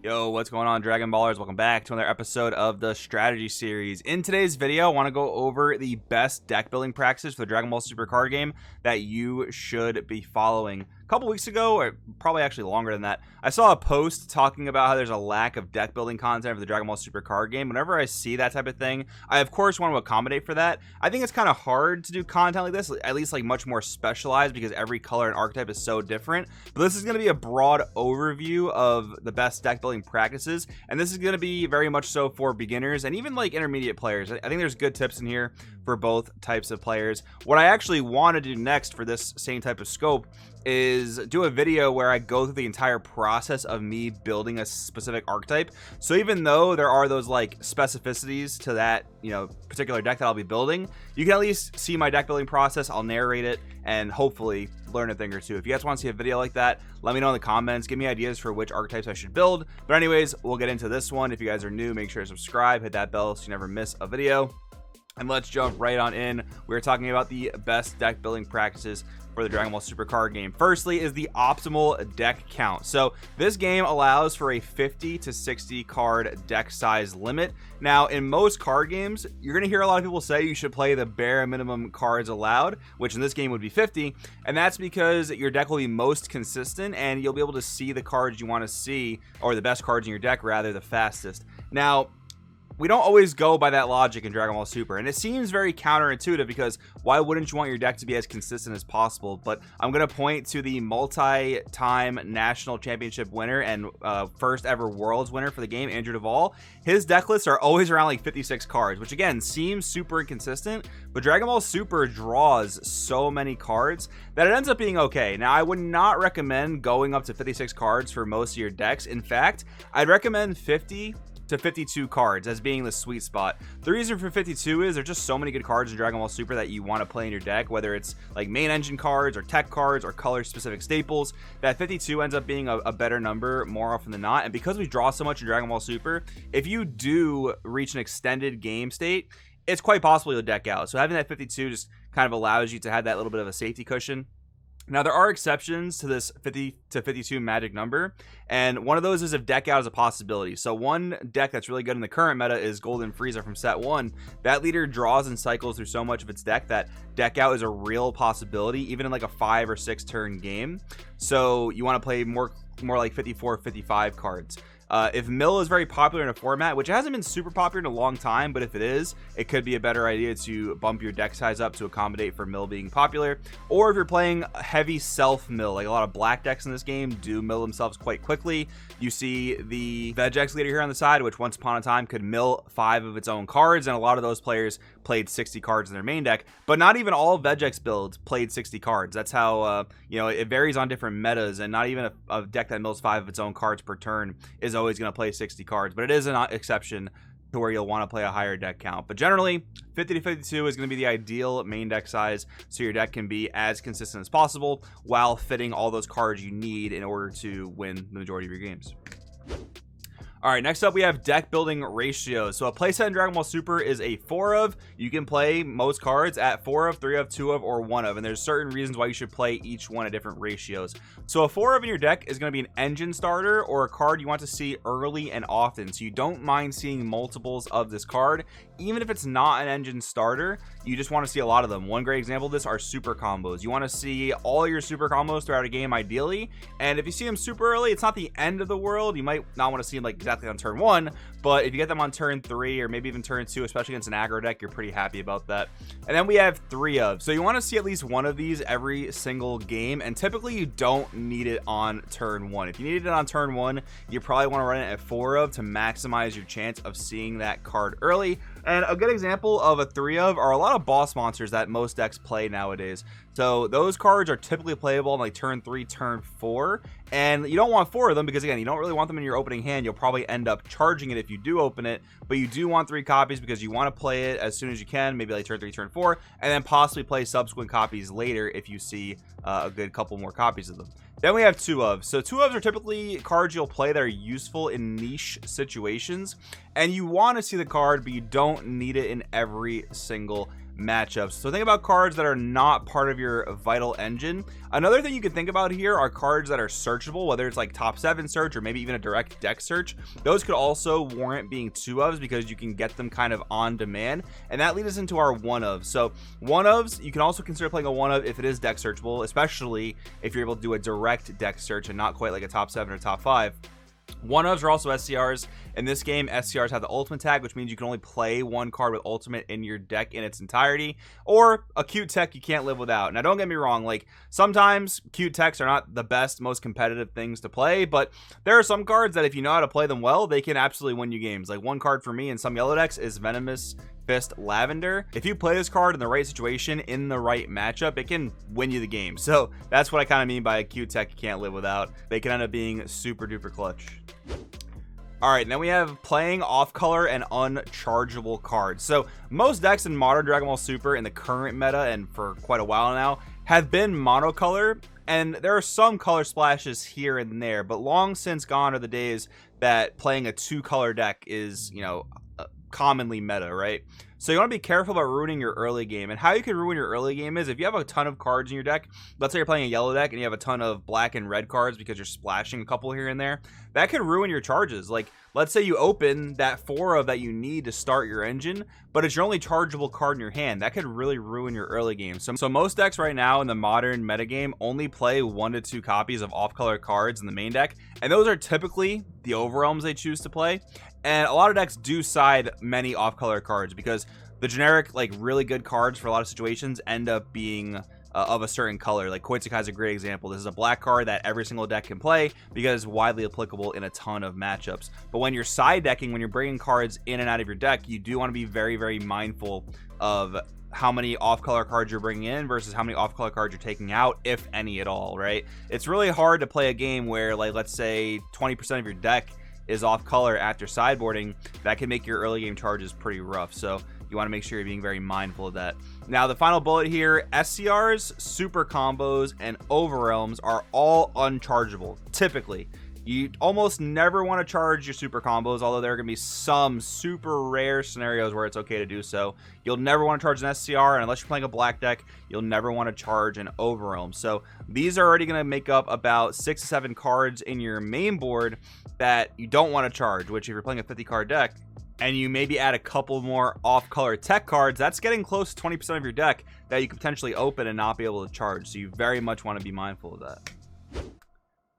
Yo, what's going on, Dragon Ballers? Welcome back to another episode of the strategy series. In today's video, I want to go over the best deck building practices for the Dragon Ball Super card game that you should be following. A couple weeks ago, or probably actually longer than that, I saw a post talking about how there's a lack of deck building content for the Dragon Ball Super card game. Whenever I see that type of thing, I of course want to accommodate for that. I think it's kind of hard to do content like this, at least like much more specialized, because every color and archetype is so different. But this is going to be a broad overview of the best deck building practices, and this is going to be very much so for beginners and even like intermediate players. I think there's good tips in here for both types of players. What I actually want to do next for this same type of scope is do a video where I go through the entire process of me building a specific archetype. So even though there are those like specificities to that, particular deck that I'll be building, you can at least see my deck building process. I'll narrate it and hopefully learn a thing or two. If you guys want to see a video like that, let me know in the comments. Give me ideas for which archetypes I should build. But anyways, we'll get into this one. If you guys are new, make sure to subscribe, hit that bell so you never miss a video. And let's jump right on in. We're talking about the best deck building practices for the Dragon Ball Super card game. Firstly is the optimal deck count. So this game allows for a 50 to 60 card deck size limit. Now, in most card games, you're going to hear a lot of people say you should play the bare minimum cards allowed, which in this game would be 50. And that's because your deck will be most consistent and you'll be able to see the cards you want to see, or the best cards in your deck rather, the fastest. Now, we don't always go by that logic in Dragon Ball Super, and it seems very counterintuitive because why wouldn't you want your deck to be as consistent as possible? But I'm going to point to the multi-time national championship winner and first ever Worlds winner for the game, Andrew Duvall. His deck lists are always around like 56 cards, which again seems super inconsistent, but Dragon Ball Super draws so many cards that it ends up being okay. Now, I would not recommend going up to 56 cards for most of your decks. In fact, I'd recommend 50 to 52 cards as being the sweet spot. The reason for 52 is there's just so many good cards in Dragon Ball Super that you want to play in your deck, whether it's like main engine cards or tech cards or color specific staples, that 52 ends up being a better number more often than not. And because we draw so much in Dragon Ball Super, if you do reach an extended game state, it's quite possible you'll deck out. So having that 52 just kind of allows you to have that little bit of a safety cushion. Now, there are exceptions to this 50 to 52 magic number, and one of those is if deck out is a possibility. So one deck that's really good in the current meta is Golden Frieza from set 1. That leader draws and cycles through so much of its deck that deck out is a real possibility, even in like a 5 or 6 turn game. So you want to play more like 54 or 55 cards. If Mill is very popular in a format, which hasn't been super popular in a long time, but if it is, it could be a better idea to bump your deck size up to accommodate for Mill being popular. Or if you're playing heavy self-mill, like a lot of black decks in this game do mill themselves quite quickly. You see the Vegex leader here on the side, which once upon a time could mill 5 of its own cards, and a lot of those players played 60 cards in their main deck, but not even all Vegex builds played 60 cards. That's how, it varies on different metas, and not even a deck that mills 5 of its own cards per turn is always going to play 60 cards, but it is an exception to where you'll want to play a higher deck count. But generally, 50 to 52 is going to be the ideal main deck size, so your deck can be as consistent as possible while fitting all those cards you need in order to win the majority of your games. All right, next up we have deck building ratios. So a playset in Dragon Ball Super is a 4 of. You can play most cards at 4 of, 3 of, 2 of, or 1 of, and there's certain reasons why you should play each one at different ratios. So a 4 of in your deck is going to be an engine starter or a card you want to see early and often, so you don't mind seeing multiples of this card. Even if it's not an engine starter, you just want to see a lot of them. One great example of this are super combos. You want to see all your super combos throughout a game ideally, and if you see them super early, it's not the end of the world. You might not want to see them like exactly on turn 1, but if you get them on turn 3 or maybe even turn 2, especially against an aggro deck, you're pretty happy about that. And then we have 3 of. So you want to see at least one of these every single game, and typically you don't need it on turn 1. If you needed it on turn 1, you probably want to run it at 4 of to maximize your chance of seeing that card early. And a good example of a 3 of are a lot of boss monsters that most decks play nowadays. So those cards are typically playable in like turn 3, turn 4, and you don't want 4 of them because again, you don't really want them in your opening hand. You'll probably end up charging it if you do open it, but you do want 3 copies because you want to play it as soon as you can, maybe like turn 3, turn 4, and then possibly play subsequent copies later if you see a good couple more copies of them. Then we have 2 ofs. So 2 ofs are typically cards you'll play that are useful in niche situations, and you want to see the card, but you don't need it in every single matchups. So think about cards that are not part of your vital engine. Another thing you can think about here are cards that are searchable, whether it's like top 7 search or maybe even a direct deck search. Those could also warrant being 2-ofs because you can get them kind of on demand, and that leads us into our 1-of. So 1-ofs, you can also consider playing a 1-of if it is deck searchable, especially if you're able to do a direct deck search and not quite like a top 7 or top 5. 1-ofs are also SCRs. In this game, SCRs have the ultimate tag, which means you can only play one card with ultimate in your deck in its entirety, or a cute tech you can't live without. Now, don't get me wrong, like, sometimes cute techs are not the best, most competitive things to play, but there are some cards that if you know how to play them well, they can absolutely win you games. Like, one card for me in some yellow decks is Venomous Fist Lavender. If you play this card in the right situation, in the right matchup, it can win you the game. So that's what I kind of mean by a cute tech you can't live without. They can end up being super duper clutch. All right, then we have playing off-color and unchargeable cards. So most decks in modern Dragon Ball Super in the current meta and for quite a while now have been monocolor, and there are some color splashes here and there, but long since gone are the days that playing a 2-color deck is, you know, commonly meta, right? So you want to be careful about ruining your early game. And how you can ruin your early game is if you have a ton of cards in your deck. Let's say you're playing a yellow deck and you have a ton of black and red cards because you're splashing a couple here and there. That could ruin your charges. Like, let's say you open that 4-of that you need to start your engine, but it's your only chargeable card in your hand. That could really ruin your early game. So most decks right now in the modern metagame only play 1 to 2 copies of off-color cards in the main deck, and those are typically the overwhelms they choose to play. And a lot of decks do side many off-color cards because the generic, like, really good cards for a lot of situations end up being of a certain color. Like Koitsukai is a great example. This is a black card that every single deck can play because it's widely applicable in a ton of matchups. But when you're side decking, when you're bringing cards in and out of your deck, you do want to be very, very mindful of how many off-color cards you're bringing in versus how many off-color cards you're taking out, if any at all, right? It's really hard to play a game where, like, let's say 20% of your deck is off color after sideboarding. That can make your early game charges pretty rough. So you want to make sure you're being very mindful of that. Now, the final bullet here, SCRs, super combos, and overwhelms are all unchargeable. Typically, you almost never want to charge your super combos, although there are going to be some super rare scenarios where it's okay to do so. You'll never want to charge an SCR, and unless you're playing a black deck, you'll never want to charge an overwhelm. So these are already going to make up about 6 to 7 cards in your main board that you don't want to charge, which if you're playing a 50-card deck, and you maybe add a couple more off-color tech cards, that's getting close to 20% of your deck that you could potentially open and not be able to charge. So you very much want to be mindful of that.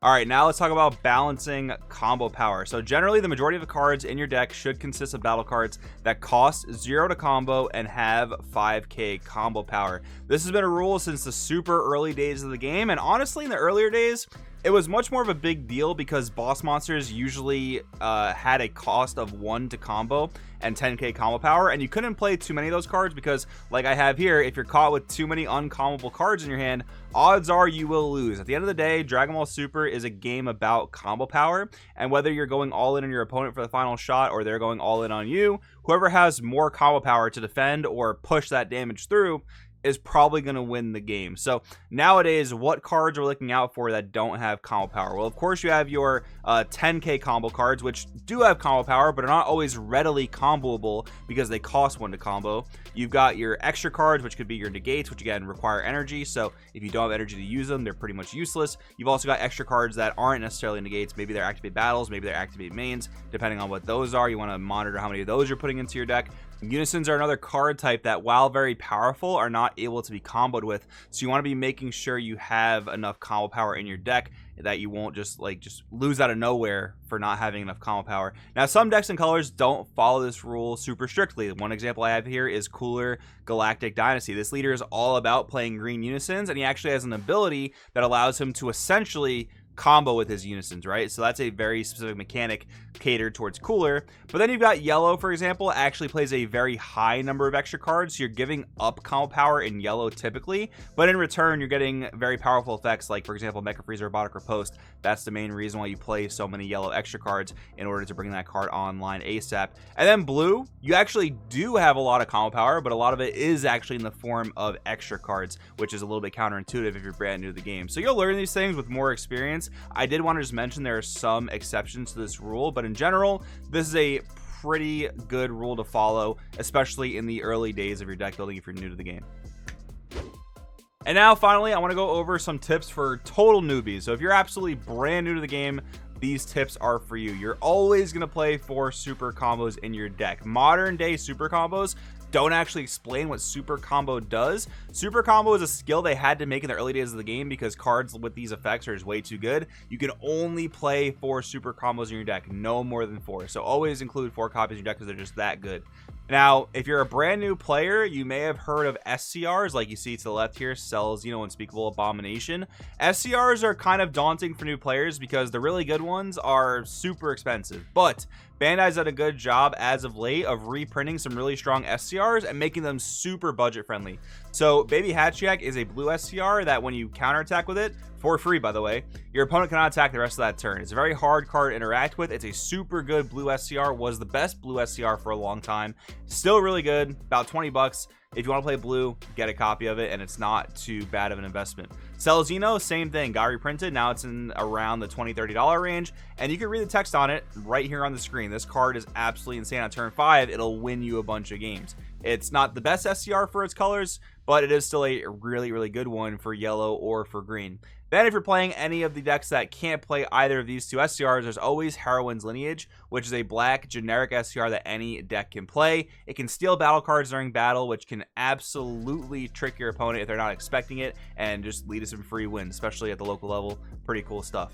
All right, now let's talk about balancing combo power. So generally, the majority of the cards in your deck should consist of battle cards that cost 0 to combo and have 5k combo power. This has been a rule since the super early days of the game, and honestly, in the earlier days, it was much more of a big deal because boss monsters usually had a cost of 1 to combo and 10k combo power, and you couldn't play too many of those cards because, like I have here, if you're caught with too many uncombable cards in your hand, odds are you will lose. At the end of the day, Dragon Ball Super is a game about combo power, and whether you're going all in on your opponent for the final shot or they're going all in on you, whoever has more combo power to defend or push that damage through is probably going to win the game. So nowadays, what cards are we looking out for that don't have combo power? Well, of course, you have your 10k combo cards, which do have combo power, but are not always readily comboable because they cost 1 to combo. You've got your extra cards, which could be your negates, which again require energy. So if you don't have energy to use them, they're pretty much useless. You've also got extra cards that aren't necessarily negates. Maybe they're activate battles, maybe they're activate mains. Depending on what those are, you want to monitor how many of those you're putting into your deck. Unisons are another card type that, while very powerful, are not able to be comboed with. So you want to be making sure you have enough combo power in your deck that you won't just lose out of nowhere for not having enough combo power. Now, some decks and colors don't follow this rule super strictly. One example I have here is Cooler Galactic Dynasty. This leader is all about playing green unisons, and he actually has an ability that allows him to essentially combo with his unisons, right? So that's a very specific mechanic catered towards Cooler. But then you've got Yellow, for example, actually plays a very high number of extra cards. So you're giving up combo power in Yellow typically, but in return, you're getting very powerful effects like, for example, Mecha Freezer, Robotic Riposte. That's the main reason why you play so many Yellow extra cards, in order to bring that card online ASAP. And then Blue, you actually do have a lot of combo power, but a lot of it is actually in the form of extra cards, which is a little bit counterintuitive if you're brand new to the game. So you'll learn these things with more experience. I did want to just mention there are some exceptions to this rule, but in general, this is a pretty good rule to follow, especially in the early days of your deck building if you're new to the game. And now finally, I want to go over some tips for total newbies. So if you're absolutely brand new to the game, these tips are for you. You're always going to play 4 super combos in your deck. Modern day super combos don't actually explain what super combo does. Super combo is a skill they had to make in the early days of the game because cards with these effects are just way too good. You can only play 4 super combos in your deck, no more than 4. So always include 4 copies in your deck because they're just that good. Now, if you're a brand new player, you may have heard of SCRs, like you see to the left here, Cells, Unspeakable Abomination. SCRs are kind of daunting for new players because the really good ones are super expensive, but Bandai's done a good job as of late of reprinting some really strong SCRs and making them super budget friendly. So Baby Hatchiyak is a blue SCR that when you counterattack with it, for free by the way, your opponent cannot attack the rest of that turn. It's a very hard card to interact with. It's a super good blue SCR, was the best blue SCR for a long time. Still really good, about 20 bucks. If you want to play blue, get a copy of it, and it's not too bad of an investment. Celzino, same thing, got reprinted. Now it's in around the $20-$30 range, and you can read the text on it right here on the screen. This card is absolutely insane. On turn 5, it'll win you a bunch of games. It's not the best SCR for its colors, but it is still a really, really good one for yellow or for green. Then if you're playing any of the decks that can't play either of these 2 SCRs, there's always Heroine's Lineage, which is a black generic SCR that any deck can play. It can steal battle cards during battle, which can absolutely trick your opponent if they're not expecting it and just lead to some free wins, especially at the local level. Pretty cool stuff.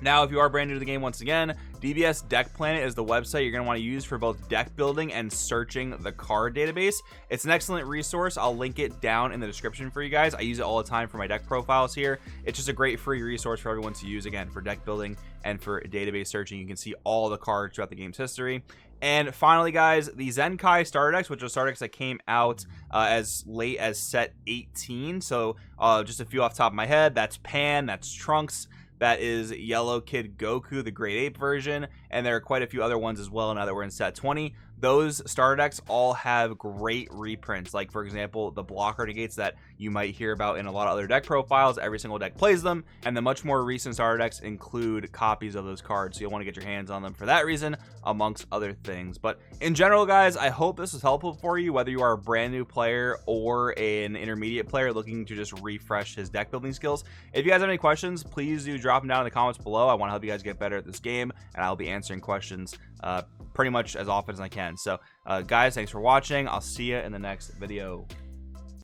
Now, if you are brand new to the game, once again, DBS Deck Planet is the website you're going to want to use for both deck building and searching the card database. It's an excellent resource. I'll link it down in the description for you guys. I use it all the time for my deck profiles here. It's just a great free resource for everyone to use, again, for deck building and for database searching. You can see all the cards throughout the game's history. And finally, guys, the Zenkai starter decks, which are starter decks that came out as late as set 18. So just a few off the top of my head. That's Pan, that's Trunks, that is Yellow Kid Goku, the Great Ape version, and there are quite a few other ones as well now that we're in set 20. Those starter decks all have great reprints, like for example the blocker negates that you might hear about in a lot of other deck profiles. Every single deck plays them, and the much more recent starter decks include copies of those cards, so you'll want to get your hands on them for that reason, amongst other things. But in general, guys, I hope this was helpful for you, whether you are a brand new player or an intermediate player looking to just refresh his deck building skills. If you guys have any questions, please do drop them down in the comments below. I want to help you guys get better at this game, and I'll be answering questions pretty much as often as I can. So guys, thanks for watching. I'll see you in the next video.